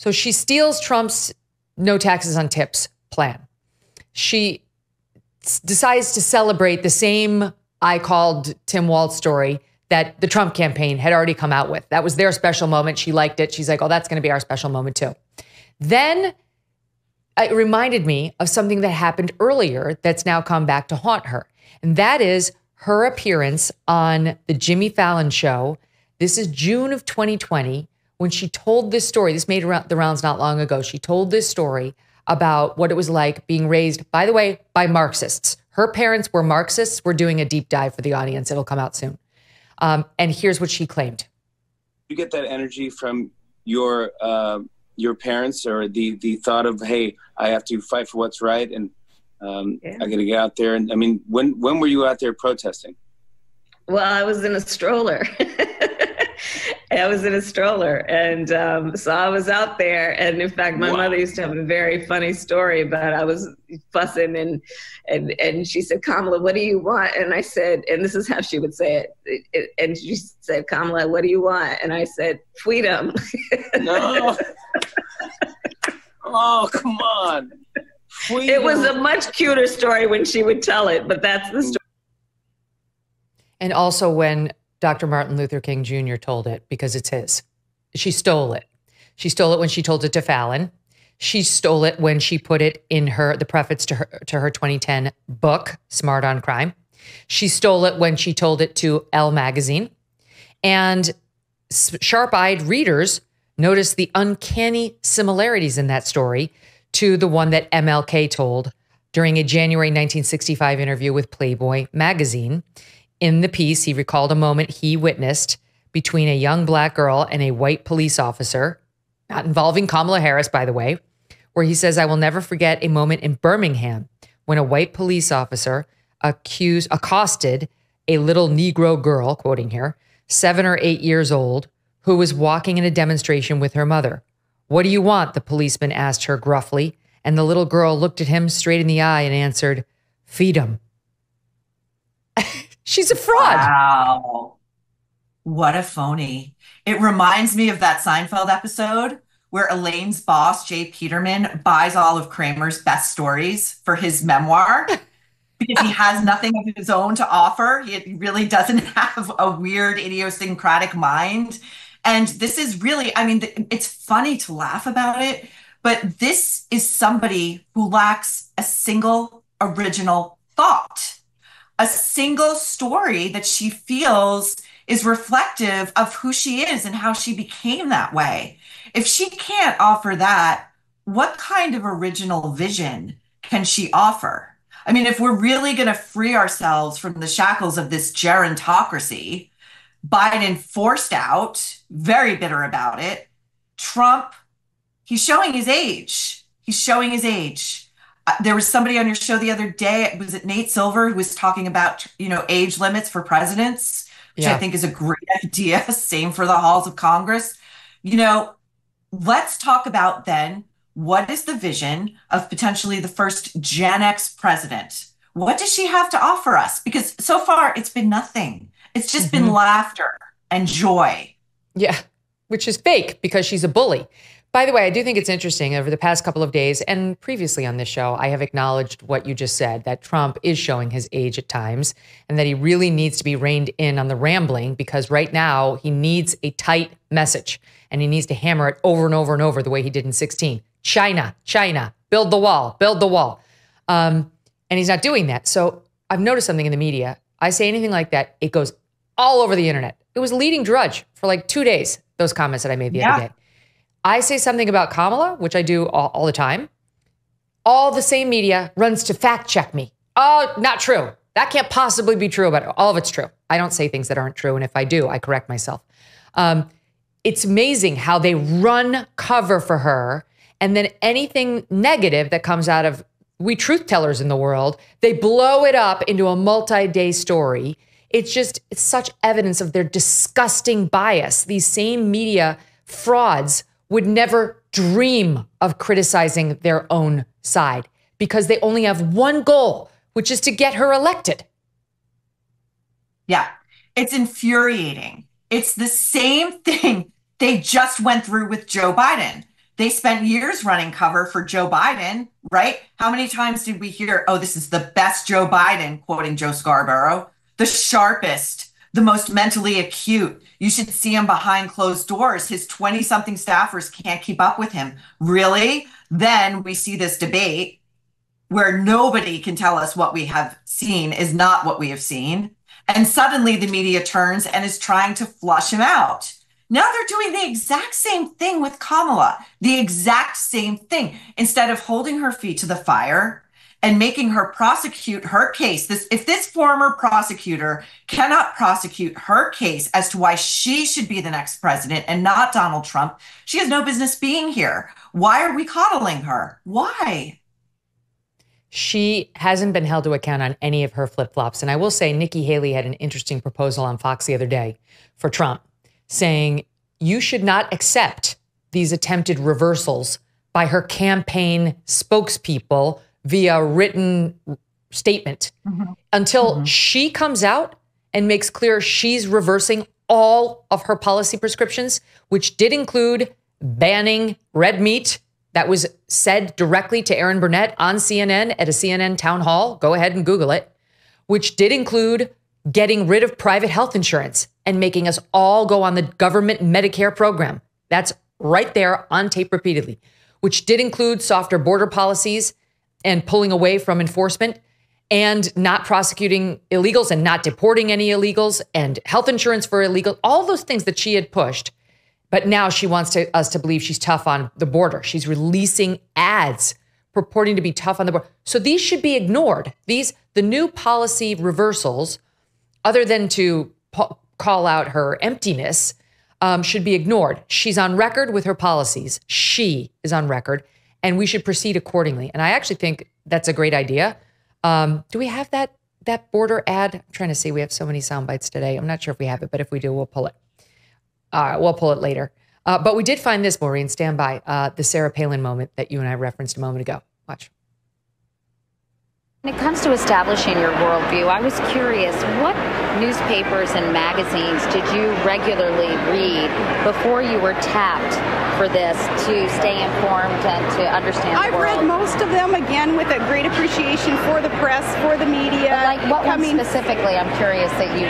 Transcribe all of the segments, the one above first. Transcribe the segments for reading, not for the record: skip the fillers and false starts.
So she steals Trump's no taxes on tips plan. She decides to celebrate the same I called Tim Walz story that the Trump campaign had already come out with. That was their special moment. She liked it. She's like, oh, that's going to be our special moment too. Then it reminded me of something that happened earlier that's now come back to haunt her. And that is her appearance on the Jimmy Fallon show. This is June of 2020 when she told this story. This made the rounds not long ago. She told this story about what it was like being raised, by the way, by Marxists. Her parents were Marxists. We're doing a deep dive for the audience. It'll come out soon. And here's what she claimed. You get that energy from your parents, or the thought of, hey, I have to fight for what's right, and I got to get out there. And I mean, when were you out there protesting? Well, I was in a stroller. And so I was out there. And in fact, my mother used to have a very funny story about I was fussing and she said, Kamala, what do you want? And I said, and this is how she would say it. And she said, Kamala, what do you want? And I said, freedom. No. Oh, come on. Freedom. It was a much cuter story when she would tell it, but that's the story. And also when Dr. Martin Luther King Jr. told it, because it's his. She stole it. She stole it when she told it to Fallon. She stole it when she put it in the preface to her 2010 book, Smart on Crime. She stole it when she told it to Elle magazine. And sharp-eyed readers noticed the uncanny similarities in that story to the one that MLK told during a January 1965 interview with Playboy magazine. In the piece, he recalled a moment he witnessed between a young black girl and a white police officer, not involving Kamala Harris, by the way, where he says, I will never forget a moment in Birmingham when a white police officer accosted a little Negro girl, quoting here, 7 or 8 years old, who was walking in a demonstration with her mother. What do you want? The policeman asked her gruffly, and the little girl looked at him straight in the eye and answered, feed him. She's a fraud. Wow. What a phony. It reminds me of that Seinfeld episode where Elaine's boss, Jay Peterman, buys all of Kramer's best stories for his memoir because he has nothing of his own to offer. He really doesn't have a weird idiosyncratic mind. And this is really, I mean, it's funny to laugh about it, but this is somebody who lacks a single original thought. A single story that she feels is reflective of who she is and how she became that way. If she can't offer that, what kind of original vision can she offer? I mean, if we're really going to free ourselves from the shackles of this gerontocracy, Biden forced out, very bitter about it. Trump, he's showing his age. He's showing his age. There was somebody on your show the other day, was it Nate Silver, who was talking about, age limits for presidents, which I think is a great idea. Same for the halls of Congress. Let's talk about then, what is the vision of potentially the first Gen X president? What does she have to offer us? Because so far it's been nothing. It's just been laughter and joy. Yeah, which is fake because she's a bully. By the way, I do think it's interesting over the past couple of days and previously on this show, I have acknowledged what you just said, that Trump is showing his age at times and that he really needs to be reined in on the rambling because right now he needs a tight message and he needs to hammer it over and over and over the way he did in 2016. China, build the wall, build the wall. And he's not doing that. So I've noticed something in the media. I say anything like that, it goes all over the internet. It was leading drudge for like 2 days, those comments that I made the other day. I say something about Kamala, which I do all the time. All the same media runs to fact check me. Oh, not true. That can't possibly be true, but all of it's true. I don't say things that aren't true. And if I do, I correct myself. It's amazing how they run cover for her. And then anything negative that comes out of we truth tellers in the world, they blow it up into a multi-day story. It's such evidence of their disgusting bias. These same media frauds would never dream of criticizing their own side because they only have one goal, which is to get her elected. Yeah, it's infuriating. It's the same thing they just went through with Joe Biden. They spent years running cover for Joe Biden, right? How many times did we hear, oh, this is the best Joe Biden, quoting Joe Scarborough, the sharpest, the most mentally acute. You should see him behind closed doors. His 20-something staffers can't keep up with him. Really? Then we see this debate where nobody can tell us what we have seen is not what we have seen. And suddenly the media turns and is trying to flush him out. Now they're doing the exact same thing with Kamala, the exact same thing. Instead of holding her feet to the fire and making her prosecute her case, if this former prosecutor cannot prosecute her case as to why she should be the next president and not Donald Trump, she has no business being here. Why are we coddling her? Why? She hasn't been held to account on any of her flip-flops. And I will say Nikki Haley had an interesting proposal on Fox the other day for Trump, saying you should not accept these attempted reversals by her campaign spokespeople via written statement until she comes out and makes clear she's reversing all of her policy prescriptions, which did include banning red meat. That was said directly to Erin Burnett on CNN at a CNN town hall. Go ahead and Google it, which did include getting rid of private health insurance and making us all go on the government Medicare program. That's right there on tape repeatedly, which did include softer border policies and pulling away from enforcement and not prosecuting illegals and not deporting any illegals and health insurance for illegal, all those things that she had pushed. But now she wants us to believe she's tough on the border. She's releasing ads purporting to be tough on the border. So these should be ignored. The new policy reversals, other than to call out her emptiness, should be ignored. She's on record with her policies. She is on record, and we should proceed accordingly. And I actually think that's a great idea. Do we have that border ad? I'm trying to see. We have so many sound bites today. I'm not sure if we have it, but if we do, we'll pull it. We'll pull it later. But we did find this, Maureen, stand by, the Sarah Palin moment that you and I referenced a moment ago. Watch. When it comes to establishing your worldview, I was curious, what newspapers and magazines did you regularly read before you were tapped for this to stay informed and to understand the world? I've read most of them, again, with a great appreciation for the press, for the media. But like what one specifically, I'm curious that you...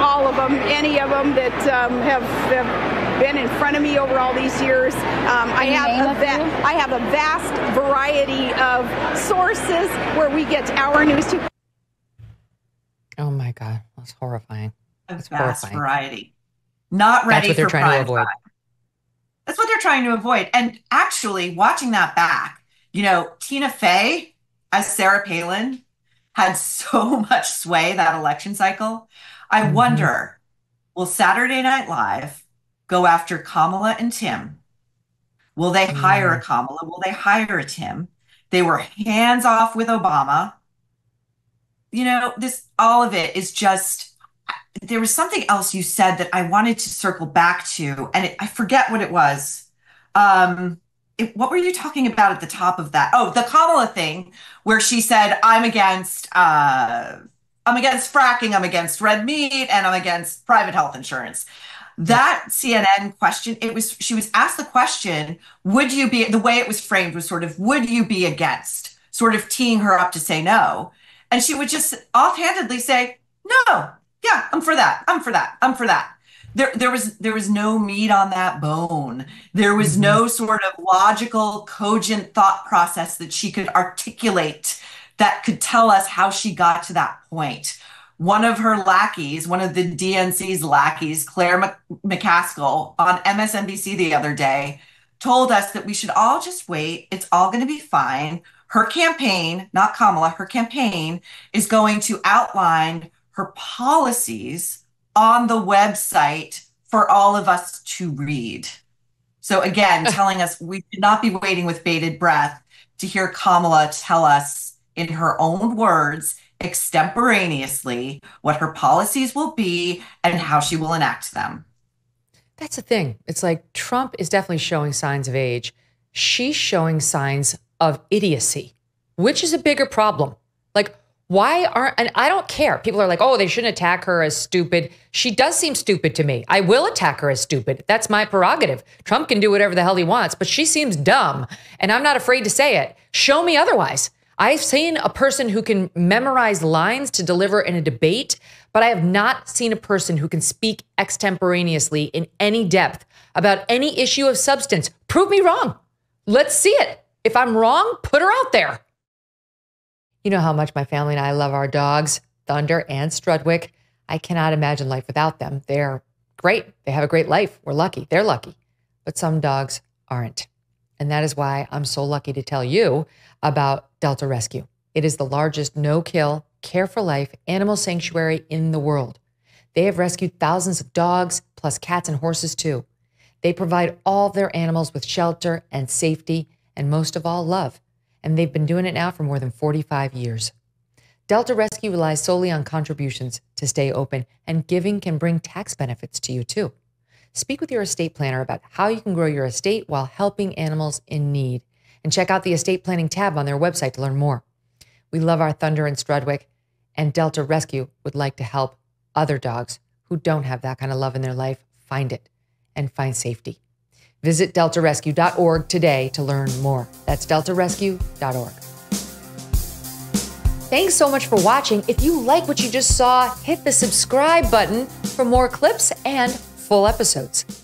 all of them, any of them that have been in front of me over all these years. I have a vast variety of sources where we get our news to. Oh my God, that's horrifying. That's vast horrifying. Variety. Not ready That's what they're for trying prime to avoid. time. That's what they're trying to avoid. And actually, watching that back, Tina Fey as Sarah Palin had so much sway that election cycle. I wonder, will Saturday Night Live go after Kamala and Tim? Will they hire a Kamala? Will they hire a Tim? They were hands off with Obama. All of it is just, there was something else you said that I wanted to circle back to, and I forget what it was. What were you talking about at the top of that? Oh, the Kamala thing, where she said, I'm against fracking, I'm against red meat, and I'm against private health insurance. That CNN question, she was asked the question, would you be, the way it was framed was sort of, would you be against, sort of teeing her up to say no. And she would just offhandedly say, no, yeah, I'm for that. I'm for that. I'm for that. There was no meat on that bone. There was no sort of logical, cogent thought process that she could articulate that could tell us how she got to that point. One of her lackeys, one of the DNC's lackeys, Claire McCaskill, on MSNBC the other day, told us that we should all just wait. It's all going to be fine. Her campaign, not Kamala, her campaign is going to outline her policies on the website for all of us to read. So again, telling us we should not be waiting with bated breath to hear Kamala tell us in her own words, extemporaneously, what her policies will be and how she will enact them. That's the thing. It's like Trump is definitely showing signs of age. She's showing signs of idiocy, which is a bigger problem. Like, and I don't care. People are like, oh, they shouldn't attack her as stupid. She does seem stupid to me. I will attack her as stupid. That's my prerogative. Trump can do whatever the hell he wants, but she seems dumb. And I'm not afraid to say it. Show me otherwise. I've seen a person who can memorize lines to deliver in a debate, but I have not seen a person who can speak extemporaneously in any depth about any issue of substance. Prove me wrong. Let's see it. If I'm wrong, put her out there. You know how much my family and I love our dogs, Thunder and Strudwick. I cannot imagine life without them. They're great. They have a great life. We're lucky. They're lucky. But some dogs aren't. And that is why I'm so lucky to tell you about Delta Rescue. It is the largest no-kill, care-for-life animal sanctuary in the world. They have rescued thousands of dogs, plus cats and horses too. They provide all of their animals with shelter and safety, and most of all, love. And they've been doing it now for more than 45 years. Delta Rescue relies solely on contributions to stay open, and giving can bring tax benefits to you too. Speak with your estate planner about how you can grow your estate while helping animals in need. And check out the estate planning tab on their website to learn more. We love our Thunder and Strudwick, and Delta Rescue would like to help other dogs who don't have that kind of love in their life find it and find safety. Visit deltarescue.org today to learn more. That's deltarescue.org. Thanks so much for watching. If you like what you just saw, hit the subscribe button for more clips and full episodes.